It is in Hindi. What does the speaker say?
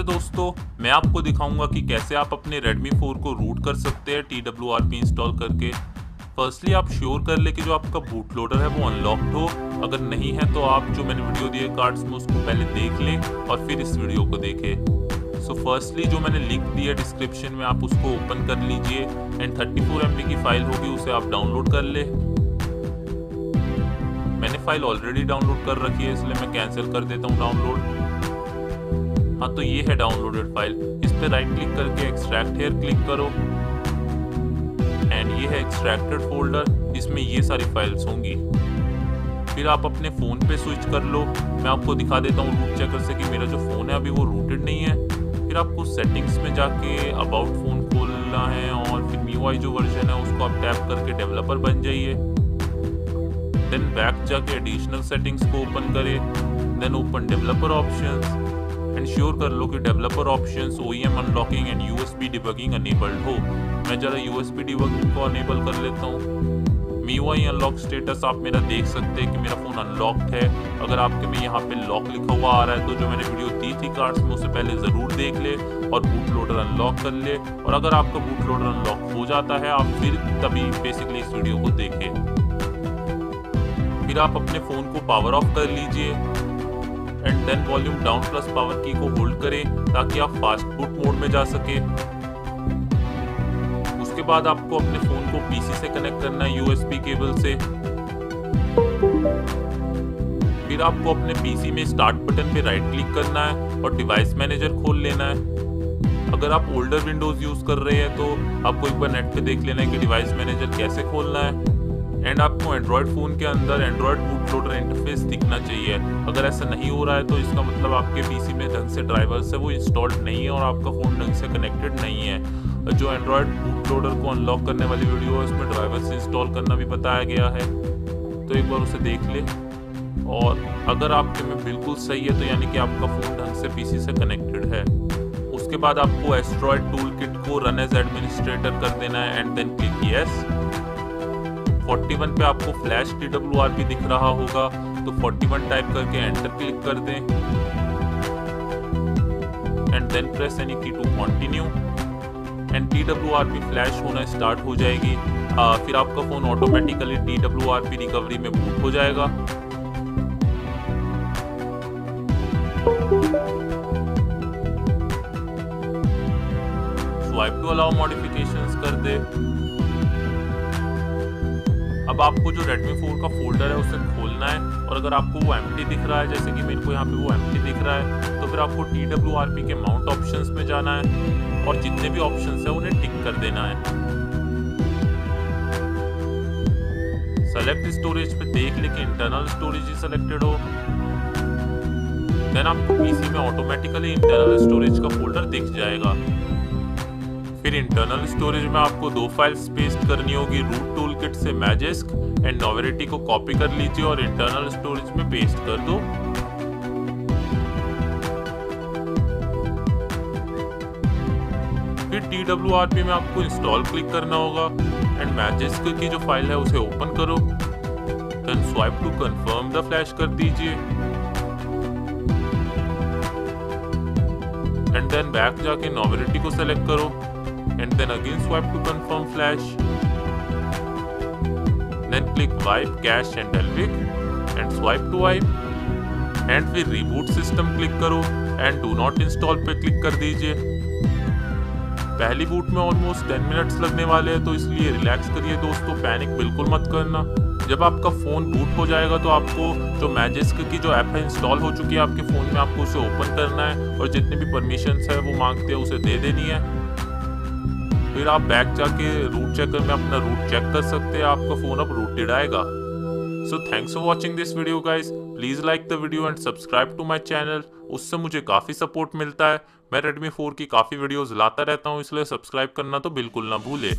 नमस्ते दोस्तों, मैं आपको दिखाऊंगा कि कैसे आप अपने Redmi 4 को रूट कर सकते हैं TWRP इंस्टॉल करके। फर्स्टली आप श्योर कर ले कि जो आपका बूट लोडर है वो अनलॉक्ड हो। अगर नहीं है तो आप जो मैंने वीडियो दिए कार्ड्स में उसको पहले देख ले और फिर इस वीडियो को देखें। सो फर्स्टली जो मैंने लिंक दिया डिस्क्रिप्शन में आप उसको ओपन कर लीजिए एंड 34 MB की फाइल होगी उसे आप डाउनलोड कर ले। मैंने फाइल ऑलरेडी डाउनलोड कर रखी है इसलिए मैं कैंसिल कर देता हूँ डाउनलोड। हाँ तो ये है डाउनलोडेड फाइल। इस पे राइट क्लिक करके एक्सट्रैक्ट हेयर क्लिक करो एंड ये है एक्सट्रैक्टेड फोल्डर, इसमें ये सारी फाइल्स होंगी। फिर आप अपने फ़ोन पे स्विच कर लो। मैं आपको दिखा देता हूँ रूट चेकर से कि मेरा जो फ़ोन है अभी वो रूटेड नहीं है। फिर आपको सेटिंग्स में जाके अबाउट फ़ोन खोलना है और फिर MIUI जो वर्जन है उसको आप टैप करके डेवलपर बन जाइए। देन बैक जाके एडिशनल सेटिंग्स को ओपन करें, then open developer options and sure कर लो कि developer options OEM unlocking and USB debugging enabled हो। मैं जरा USB डिबगिंग को अनेबल कर लेता हूँ। MIUI अनलॉक स्टेटस आप मेरा देख सकते हैं कि मेरा फ़ोन अनलॉक्ड है। अगर आपके में यहाँ पे लॉक लिखा हुआ आ रहा है तो जो मैंने वीडियो दी थी कार्ड्स में उसे पहले ज़रूर देख ले और बूट लोडर अनलॉक कर ले। और अगर आपका बूट लोडर अनलॉक हो जाता है आप फिर तभी बेसिकली इस वीडियो को देखें। फिर आप अपने फ़ोन को पावर ऑफ कर लीजिए and then volume down plus power key को होल्ड करें ताकि आप फास्ट बूट मोड में जा सके। उसके बाद आपको अपने फोन को पीसी से कनेक्ट करना है USB केबल से। फिर आपको अपने पीसी में स्टार्ट बटन पे राइट क्लिक करना है और डिवाइस मैनेजर खोल लेना है। अगर आप ओल्डर विंडोज यूज कर रहे हैं तो आपको एक बार नेट पे देख लेना है कि डिवाइस मैनेजर कैसे खोलना है। एंड आपको एंड्रॉयड फ़ोन के अंदर एंड्रॉयड बूट लोडर इंटरफेस दिखना चाहिए। अगर ऐसा नहीं हो रहा है तो इसका मतलब आपके पीसी में ढंग से ड्राइवर्स है वो इंस्टॉल्ड नहीं है और आपका फ़ोन ढंग से कनेक्टेड नहीं है। जो एंड्रॉयड बूट लोडर को अनलॉक करने वाली वीडियो है उसमें ड्राइवर्स इंस्टॉल करना भी बताया गया है, तो एक बार उसे देख ले। और अगर आपके में बिल्कुल सही है तो यानी कि आपका फ़ोन ढंग से पीसी से कनेक्टेड है। उसके बाद आपको एस्ट्रॉयड टूल किट को रन एज एडमिनिस्ट्रेटर कर देना है एंड देन क्लिक यस। 41 पे आपको फ्लैश TWRP दिख रहा होगा तो 41 टाइप करके एंटर क्लिक कर दें and then press any key to continue and TWRP flash होना स्टार्ट हो जाएगी। फिर आपका फोन ऑटोमेटिकली TWRP रिकवरी में बूट हो जाएगा। स्वाइप टू अलाउ मॉडिफिकेशंस कर दे। अब आपको जो Redmi 4 का फोल्डर है उसे खोलना है और अगर आपको वो एम्प्टी दिख रहा है जैसे कि मेरे को यहाँ पे वो एम्प्टी दिख रहा है तो फिर आपको TWRP के माउंट ऑप्शंस में जाना है और जितने भी ऑप्शंस है उन्हें टिक कर देना है। सेलेक्ट स्टोरेज पे देख ले कि इंटरनल स्टोरेज ही सिलेक्टेड हो। देन आपको पीसी में ऑटोमेटिकली इंटरनल स्टोरेज का फोल्डर दिख जाएगा। फिर इंटरनल स्टोरेज में आपको दो फाइल्स पेस्ट करनी होगी, रूट टूल किट से मैजिस्क एंड नोवेलिटी को कॉपी कर लीजिए और इंटरनल स्टोरेज में पेस्ट कर दो। फिर TWRP में आपको इंस्टॉल क्लिक करना होगा एंड मैजिस्क की जो फाइल है उसे ओपन करो। Then swipe to confirm the flash कर दीजिए एंड देन बैक जाके नोवेलिटी को सेलेक्ट करो and then again swipe to confirm flash, then click wipe cache and Delvic and swipe to wipe and फिर reboot system क्लिक करो and do not install पे क्लिक कर दीजिए। पहली बूट में ऑलमोस्ट 10 मिनट्स लगने वाले हैं तो इसलिए रिलैक्स करिए दोस्तों, पैनिक बिल्कुल मत करना। जब आपका फ़ोन बूट हो जाएगा तो आपको जो मैजिस्क की जो ऐप है इंस्टॉल हो चुकी है आपके फ़ोन में, आपको उसे ओपन करना है और जितने भी परमिशंस है वो मांगते हैं उसे दे देनी है। फिर आप बैक जाके रूट चेकर में अपना रूट चेक कर सकते हैं, आपका फ़ोन अब रूटेड आएगा। So thanks for watching this video guys, please like the video and subscribe to my channel, उससे मुझे काफ़ी सपोर्ट मिलता है। मैं Redmi 4 की काफ़ी वीडियोज़ लाता रहता हूँ इसलिए सब्सक्राइब करना तो बिल्कुल ना भूले।